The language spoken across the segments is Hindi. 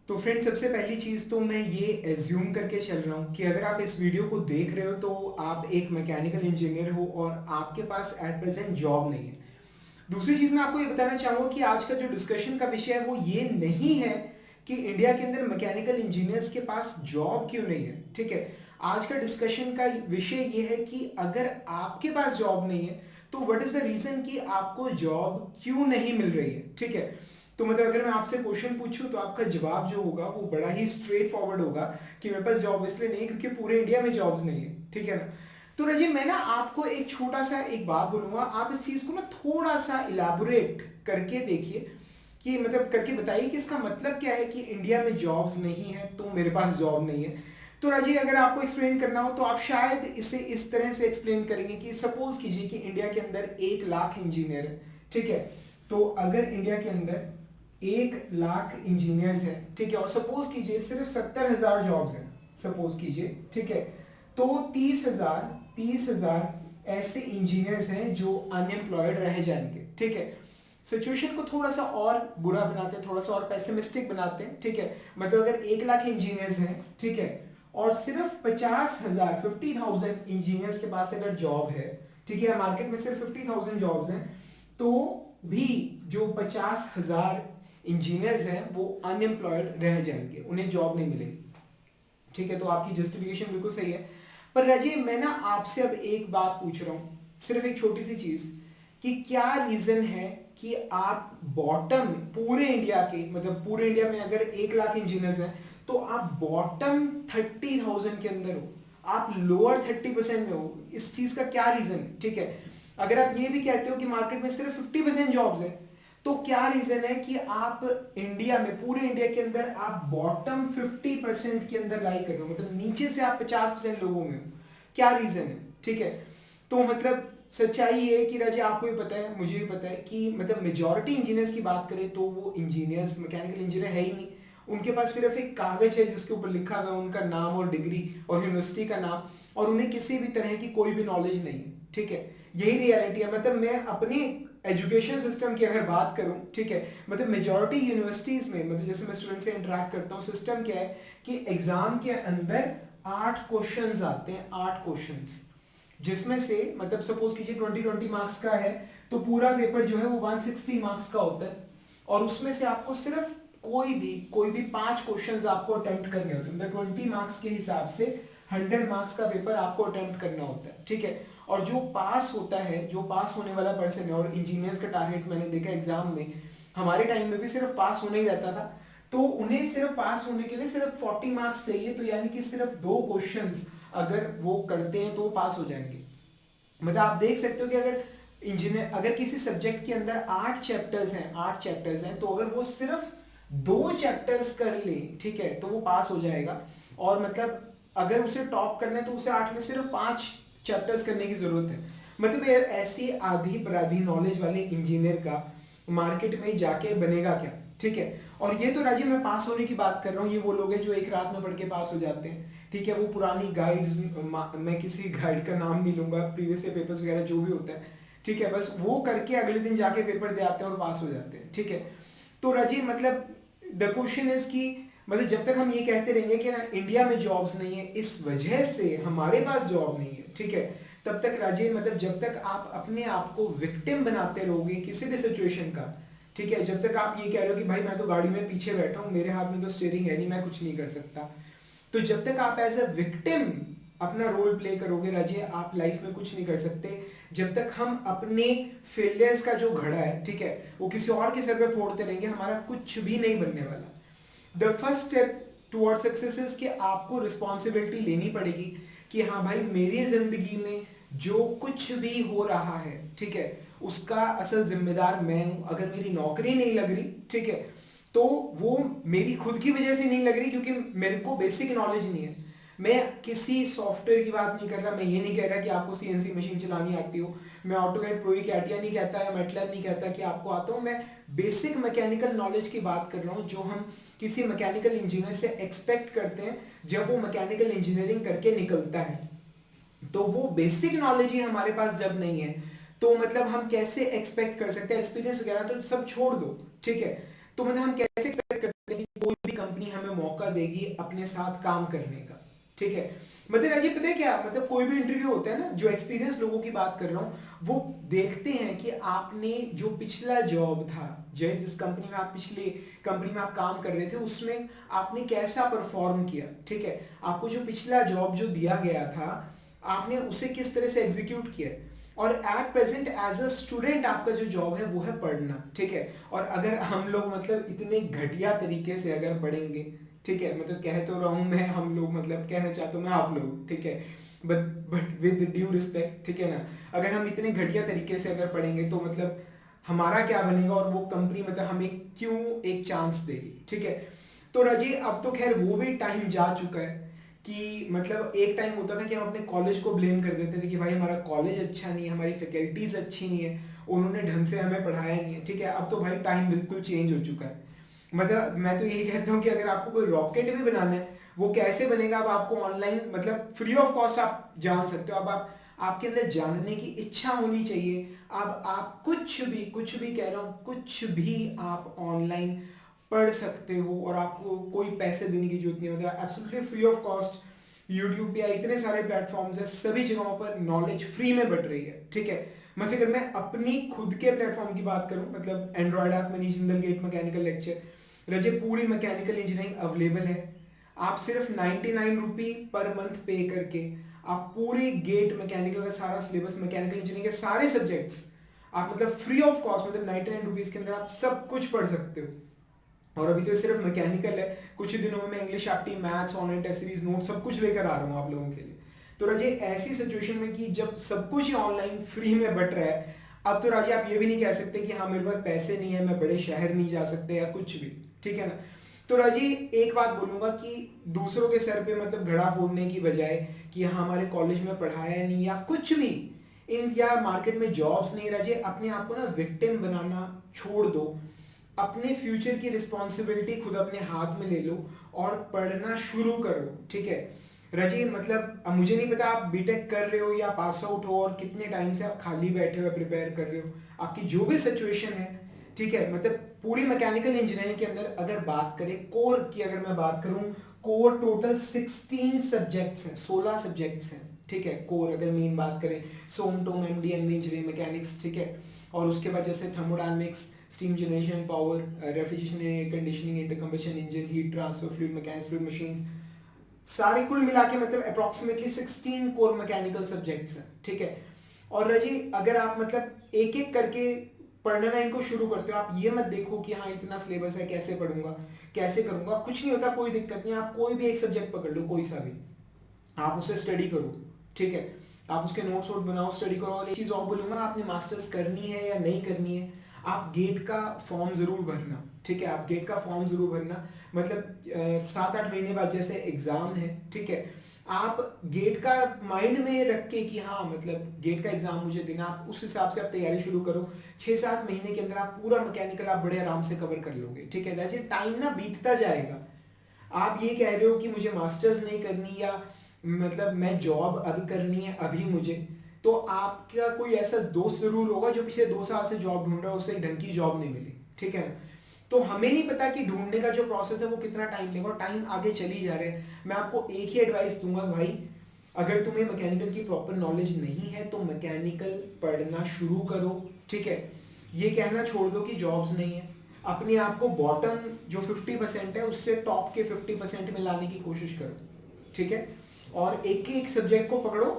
तो फ्रेंड, सबसे पहली चीज़ तो मैं ये एज्यूम करके चल रहा हूँ कि अगर आप इस वीडियो को देख रहे हो तो आप एक मैकेनिकल इंजीनियर हो और आपके पास एट प्रेजेंट जॉब नहीं है। दूसरी चीज़ मैं आपको ये बताना चाहूँगा कि आज का जो डिस्कशन का विषय है वो ये नहीं है कि इंडिया के अंदर मैकेनिकल इंजीनियर्स के पास जॉब क्यों नहीं है। ठीक है, आज का डिस्कशन का विषय ये है कि अगर आपके पास जॉब नहीं है तो व्हाट इज़ द रीज़न कि आपको जॉब क्यों नहीं मिल रही है। ठीक है, तो मतलब अगर मैं आपसे क्वेश्चन पूछूं तो आपका जवाब जो होगा वो बड़ा ही स्ट्रेट फॉरवर्ड होगा कि मेरे पास जॉब इसलिए नहीं है क्योंकि पूरे इंडिया में जॉब्स नहीं है। ठीक है ना। तो रजी, मैं ना आपको एक छोटा सा एक बात बोलूंगा, आप इस चीज को ना थोड़ा सा इलाबोरेट करके देखिए कि मतलब करके बताइए कि इसका मतलब क्या है कि इंडिया में जॉब्स नहीं है तो मेरे पास जॉब नहीं है। तो राजी, अगर आपको एक्सप्लेन करना हो तो आप शायद इसे इस तरह से एक्सप्लेन करेंगे कि सपोज कीजिए कि इंडिया के अंदर 1 लाख इंजीनियर है। ठीक है, तो अगर इंडिया के अंदर 1 लाख इंजीनियर्स हैं, ठीक है, और सपोज कीजिए सिर्फ 70,000 जॉब्स हैं, सपोज कीजिए, ठीक है, तो 30,000 ऐसे इंजीनियर्स हैं जो अनएम्प्लॉयड रह जाएंगे। ठीक है, सिचुएशन को थोड़ा सा और बुरा बनाते हैं, थोड़ा सा और पेसिमिस्टिक बनाते हैं। ठीक है, मतलब अगर 1 लाख इंजीनियर्स हैं, ठीक है, और सिर्फ 50,000 इंजीनियर्स के पास अगर जॉब है, ठीक है, मार्केट में सिर्फ 50,000 जॉब्स हैं, तो भी जो 50,000 इंजीनियर्स हैं वो अनएम्प्लॉयड रह जाएंगे, उन्हें जॉब नहीं मिलेगी। ठीक है, तो आपकी जस्टिफिकेशन बिल्कुल सही है। पर राजीव, मैं ना आपसे अब एक बात पूछ रहा हूं, सिर्फ एक छोटी सी चीज, कि क्या रीजन है कि आप बॉटम पूरे इंडिया के, मतलब पूरे इंडिया में अगर 1 लाख इंजीनियर्स हैं तो आप बॉटम 30,000 के अंदर हो, आप लोअर 30% में हो। इस चीज का क्या रीजन है? ठीक है, अगर आप ये भी कहते हो कि मार्केट में सिर्फ 50% जॉब्स है, तो क्या रीजन है कि आप इंडिया में, पूरे इंडिया के अंदर आप बॉटम 50% के अंदर लाई कर रहे हो, मतलब नीचे से आप 50% लोगों में हो? क्या रीजन है? ठीक है, तो मतलब सच्चाई ये है कि राजा, आपको भी पता है, मुझे भी पता है कि मतलब मेजॉरिटी इंजीनियर्स की बात करें तो वो इंजीनियर्स, मैकेनिकल इंजीनियर है ही नहीं। उनके पास सिर्फ एक कागज है जिसके ऊपर लिखा हुआ उनका नाम और डिग्री और यूनिवर्सिटी का नाम, और उन्हें किसी भी तरह की कोई भी नॉलेज नहीं है। ठीक है, यही रियलिटी है। मतलब मैं अपनी एजुकेशन सिस्टम की अगर बात करूं, ठीक है, मतलब मेजॉरिटी यूनिवर्सिटीज में, मतलब जैसे मैं स्टूडेंट से इंटरेक्ट करता हूं, सिस्टम क्या है कि एग्जाम के अंदर 8 क्वेश्चंस आते हैं, 8 क्वेश्चंस, जिसमें से मतलब सपोज कीजिए 20 मार्क्स का है, तो पूरा पेपर जो है वो 160 मार्क्स का होता है, और उसमें से आपको सिर्फ कोई भी 5 क्वेश्चंस आपको अटेम्प्ट करने होते हैं, मतलब 20 मार्क्स के हिसाब से 100 मार्क्स का पेपर आपको अटेम्प्ट करना होता है। ठीक है, और जो पास होता है, जो पास होने वाला पर्सन है, और इंजीनियर्स का टारगेट मैंने देखा एग्जाम में, हमारे टाइम में भी सिर्फ पास होना ही रहता था, तो उन्हें सिर्फ पास होने के लिए सिर्फ 40 मार्क्स चाहिए, तो यानी कि सिर्फ 2 क्वेश्चंस अगर वो करते हैं तो वो पास हो जाएंगे। मतलब आप देख सकते हो कि अगर इंजीनियर, अगर किसी सब्जेक्ट के अंदर 8 चैप्टर्स हैं तो अगर वो सिर्फ 2 चैप्टर्स कर ले, ठीक है, तो वो पास हो जाएगा। और मतलब अगर उसे टॉप करना है तो उसे 8 में सिर्फ 5 चैप्टर्स करने की जरूरत है। मतलब ऐसी आधी बराधी नॉलेज वाले इंजीनियर का मार्केट में जाके बनेगा क्या? ठीक है, और ये तो राजीव मैं पास होने की बात कर रहा हूँ, ये वो लोग हैं जो एक रात में पढ़ के पास हो जाते हैं। ठीक है, वो पुरानी गाइड्स, मैं किसी गाइड का नाम नहीं लूंगा, प्रीवियस ईयर पेपर्स वगैरह जो भी होता है, ठीक है, बस वो करके अगले दिन जाके पेपर दे आते हैं और पास हो जाते हैं। ठीक है, तो राजीव मतलब द क्वेश्चन इज कि मतलब जब तक हम ये कहते रहेंगे कि ना इंडिया में जॉब्स नहीं है, इस वजह से हमारे पास जॉब नहीं है, ठीक है, तब तक राजीव मतलब जब तक आप अपने आप को विक्टिम बनाते रहोगे किसी भी सिचुएशन का, ठीक है, जब तक आप ये कह रहे हो कि भाई मैं तो गाड़ी में पीछे बैठा हूँ, मेरे हाथ में तो स्टीयरिंग है नहीं, मैं कुछ नहीं कर सकता, तो जब तक आप एज अ विक्टिम अपना रोल प्ले करोगे राजे, आप लाइफ में कुछ नहीं कर सकते। जब तक हम अपने फेलियर्स का जो घड़ा है, ठीक है, वो किसी और के सर पे फोड़ते रहेंगे, हमारा कुछ भी नहीं बनने वाला। The first step toward success is कि आपको रिस्पॉन्सिबिलिटी लेनी पड़ेगी कि हाँ भाई, मेरी जिंदगी में जो कुछ भी हो रहा है, ठीक है, उसका असल जिम्मेदार मैं हूं। अगर मेरी नौकरी नहीं लग रही, ठीक है, तो वो मेरी खुद की वजह से नहीं लग रही क्योंकि मेरे को बेसिक नॉलेज नहीं है। मैं किसी सॉफ्टवेयर की बात नहीं कर रहा, मैं ये नहीं कह रहा कि आपको सीएनसी मशीन चलानी आती हो, मैं ऑटोकैड प्रो कैटिया नहीं कहता या मैटलैब नहीं कहता कि आपको आता हो, मैं बेसिक मैकेनिकल नॉलेज की बात कर रहा हूँ जो हम किसी मैकेनिकल इंजीनियर से एक्सपेक्ट करते हैं जब वो मैकेनिकल इंजीनियरिंग करके निकलता है। तो वो बेसिक नॉलेज ही हमारे पास जब नहीं है, तो मतलब हम कैसे एक्सपेक्ट कर सकते हैं? एक्सपीरियंस वगैरह तो सब छोड़ दो, ठीक है, तो मतलब हम कैसे एक्सपेक्ट करते हैं कि कोई भी कंपनी कंपनी हमें मौका देगी अपने साथ काम करने का, ठीक है। मतलब राजीव पता है क्या, मतलब कोई भी इंटरव्यू होता है ना, जो एक्सपीरियंस लोगों की बात कर रहा हूँ, वो देखते हैं कि आपने जो पिछला जॉब था, जिस कंपनी में आप पिछले कंपनी में आप काम कर रहे थे, उसमें आपने कैसा परफॉर्म किया, ठीक है। आपको जो पिछला जॉब जो दिया गया था, आपने उसे किस तरह से एग्जीक्यूट किया। और at present as a student आपका जो जॉब है वो है पढ़ना, ठीक है। और अगर हम लोग मतलब इतने घटिया तरीके से अगर पढ़ेंगे, ठीक है, मतलब कह तो रहा हूँ मैं, हम लोग मतलब कहना चाहता हूँ मैं आप लोग, ठीक है, बट विद ड्यू रिस्पेक्ट, ठीक है ना। अगर हम इतने घटिया तरीके से अगर पढ़ेंगे तो मतलब हमारा क्या बनेगा, और वो कंपनी मतलब हमें क्यों एक चांस देगी, ठीक है। तो रजी अब तो खैर वो भी टाइम जा चुका है कि मतलब एक टाइम होता था कि हम अपने कॉलेज को ब्लेम कर देते थे कि भाई हमारा कॉलेज अच्छा नहीं है, हमारी फैकल्टीज अच्छी नहीं है, उन्होंने ढंग से हमें पढ़ाया नहीं है, ठीक है। अब तो भाई टाइम बिल्कुल चेंज हो चुका है। मतलब मैं तो यही कहता हूँ कि अगर आपको कोई रॉकेट भी बनाना है, वो कैसे बनेगा, अब आपको ऑनलाइन मतलब फ्री ऑफ कॉस्ट आप जान सकते हो। अब आप आपके अंदर जानने की इच्छा होनी चाहिए। अब आप कुछ भी कह रहा हूँ, कुछ भी आप ऑनलाइन पढ़ सकते हो और आपको कोई पैसे देने की जरूरत नहीं, मतलब absolutely free of cost. YouTube पे इतने सारे प्लेटफॉर्म्स है, सभी जगहों पर नॉलेज फ्री में बढ़ रही है, ठीक है। मतलब अगर मैं अपनी खुद के प्लेटफॉर्म की बात करूं, मतलब android app Manish Jindal gate mechanical lecture, रजे पूरी मैकेनिकल इंजीनियरिंग अवेलेबल है। आप सिर्फ 99 रुपी पर मंथ पे करके आप पूरी गेट मैकेनिकल का सारा सिलेबस, मैकेनिकल इंजीनियरिंग के सारे सब्जेक्ट्स आप मतलब फ्री ऑफ कॉस्ट, मतलब 99 रुपीज के अंदर आप सब कुछ पढ़ सकते हो। और अभी तो सिर्फ मैकेनिकल है, कुछ ही दिनों में मैं इंग्लिश आपकी maths online test series note सब कुछ लेकर आ रहा हूँ आप लोगों के लिए। तो राजे ऐसी सिचुएशन में कि जब सब कुछ ही ऑनलाइन फ्री में बट रहा है, अब तो राजे आप ये भी नहीं कह सकते कि हाँ मेरे पास पैसे नहीं है, मैं बड़े शहर नहीं जा सकते या कुछ भी, ठीक है ना। तो राजी एक बात बोलूंगा कि दूसरों के सर पे मतलब घड़ा फोड़ने की बजाय कि हाँ हमारे कॉलेज में पढ़ाया नहीं या कुछ भी, इन या मार्केट में जॉब्स नहीं, राजे अपने आप को ना विक्टिम बनाना छोड़ दो। अपने फ्यूचर की रिस्पॉन्सिबिलिटी खुद अपने हाथ में ले लो और पढ़ना शुरू करो, ठीक है। रजी मतलब अब मुझे नहीं पता आप बीटेक कर रहे हो या पास आउट हो और कितने टाइम से आप खाली बैठे हो, प्रिपेयर कर रहे हो, आपकी जो भी सिचुएशन है, ठीक है। मतलब पूरी मैकेनिकल इंजीनियरिंग के अंदर अगर बात करें कोर की, अगर मैं बात करूं, कोर टोटल 16 सब्जेक्ट्स हैं, 16 सब्जेक्ट्स हैं, ठीक है। कोर अगर मेन बात करें, SOM TOM MD engineering mechanics, ठीक है। और उसके बाद जैसे thermodynamics, steam generation, power, refrigeration, air conditioning, internal combustion engine, heat transfer, fluid mechanics, fluid machines, सारे कुल मिला के मतलब अप्रोक्सीमेटली 16 कोर मैकेनिकल सब्जेक्ट्स हैं, ठीक है। और रजी अगर आप मतलब एक एक करके पढ़ना इनको शुरू करते हो, आप ये मत देखो कि हाँ इतना सिलेबस है कैसे पढ़ूंगा कैसे करूंगा, कुछ नहीं होता, कोई दिक्कत नहीं। आप कोई भी एक सब्जेक्ट पकड़ लो, कोई सा भी, आप उसे स्टडी करो, ठीक है। आप उसके नोट्स वोट बनाओ, स्टडी करो। और एक चीज़ और बोलूँगा, आपने मास्टर्स करनी है या नहीं करनी है, आप गेट का फॉर्म ज़रूर भरना, ठीक है। आप गेट का फॉर्म ज़रूर भरना, मतलब 7-8 महीने बाद जैसे एग्ज़ाम है, ठीक है। आप गेट का माइंड में रख के कि हाँ मतलब गेट का एग्ज़ाम मुझे देना, आप उस हिसाब से आप तैयारी शुरू करो। 6-7 महीने के अंदर आप पूरा मैकेनिकल आप बड़े आराम से कवर कर लोगे, ठीक है। जैसे टाइम ना बीतता जाएगा, आप ये कह रहे हो कि मुझे मास्टर्स नहीं करनी या मतलब मैं जॉब अभी करनी है अभी मुझे, तो आपका कोई ऐसा दोस्त जरूर होगा जो पिछले 2 साल से जॉब ढूंढ रहा है, उसे ढंग की जॉब नहीं मिली, ठीक है। तो हमें नहीं पता कि ढूंढने का जो प्रोसेस है वो कितना टाइम लेगा, और टाइम आगे चली जा रहे हैं। मैं आपको एक ही एडवाइस दूंगा भाई, अगर तुम्हें मैकेनिकल की प्रॉपर नॉलेज नहीं है तो मैकेनिकल पढ़ना शुरू करो, ठीक है। ये कहना छोड़ दो कि जॉब्स नहीं है। अपने आप को बॉटम जो 50% है उससे टॉप के 50% में लाने की कोशिश करो, ठीक है। और एक एक सब्जेक्ट को पकड़ो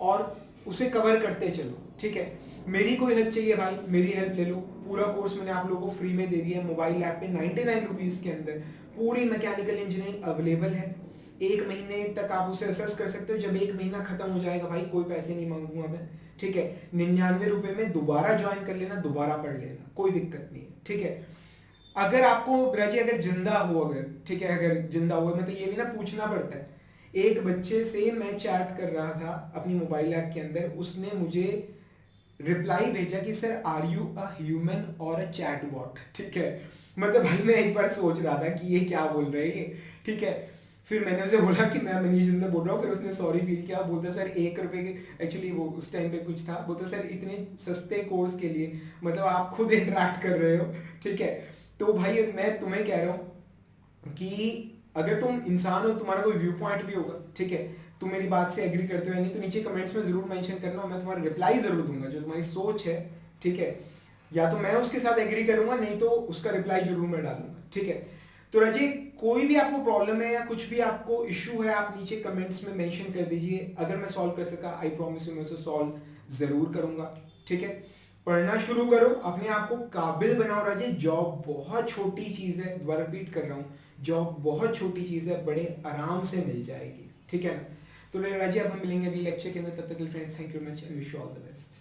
और उसे कवर करते चलो, ठीक है। मेरी कोई हेल्प चाहिए भाई, मेरी हेल्प ले लो। पूरा कोर्स मैंने आप लोगों को फ्री में दे दिया है, मोबाइल ऐप पे 99 रुपीज़ के अंदर पूरी मैकेनिकल इंजीनियरिंग अवेलेबल है। 1 महीने तक आप उसे असेस कर सकते हो। जब 1 महीना खत्म हो जाएगा भाई, कोई पैसे नहीं मांगूंगा मैं, ठीक है। 99 रुपये में दोबारा ज्वाइन कर लेना, दोबारा पढ़ लेना, कोई दिक्कत नहीं है, ठीक है। अगर आपको ब्रजी अगर जिंदा हो, अगर ठीक है, अगर जिंदा हो, मतलब ये भी ना पूछना पड़ता है। एक बच्चे से मैं चैट कर रहा था अपनी मोबाइल ऐप के अंदर, उसने मुझे रिप्लाई भेजा कि sir are you a human और अ चैट बॉट, ठीक है। मतलब भाई मैं एक बार सोच रहा था कि ये क्या बोल रहे हैं, ठीक है। फिर मैंने उसे बोला कि मैं मनीष जिंदा बोल रहा हूँ। फिर उसने सॉरी फील किया, बोलता सर 1 रुपए के, एक्चुअली वो उस टाइम पे कुछ था, बोलता सर इतने सस्ते कोर्स के लिए मतलब आप खुद इंटरेक्ट कर रहे हो, ठीक है। तो भाई मैं तुम्हें कह रहा हूँ कि अगर तुम इंसान हो, तुम्हारा कोई व्यू पॉइंट भी होगा, ठीक है, तुम मेरी बात से एग्री करते हो या नहीं, तो नीचे कमेंट्स में जरूर मेंशन करना और मैं तुम्हारा रिप्लाई जरूर दूंगा। जो तुम्हारी सोच है, ठीक है, या तो मैं उसके साथ एग्री करूंगा, नहीं तो उसका रिप्लाई जरूर मैं डालूंगा, ठीक है। तो राजे, कोई भी आपको प्रॉब्लम है या कुछ भी आपको इशू है, आप नीचे कमेंट्स में मेंशन कर दीजिए। अगर मैं सॉल्व कर सका, आई प्रॉमिस यू मैं उसे सॉल्व जरूर करूंगा, ठीक है। पढ़ना शुरू करो, अपने आप को काबिल बनाओ राजे। जॉब बहुत छोटी चीज़ है, दोबारा रिपीट कर रहा हूँ, जॉब बहुत छोटी चीज़ है, बड़े आराम से मिल जाएगी, ठीक है ना। तो राजे अब हम मिलेंगे अगले लेक्चर के अंदर, तब तक के लिए friends thank you much and wish you all the best.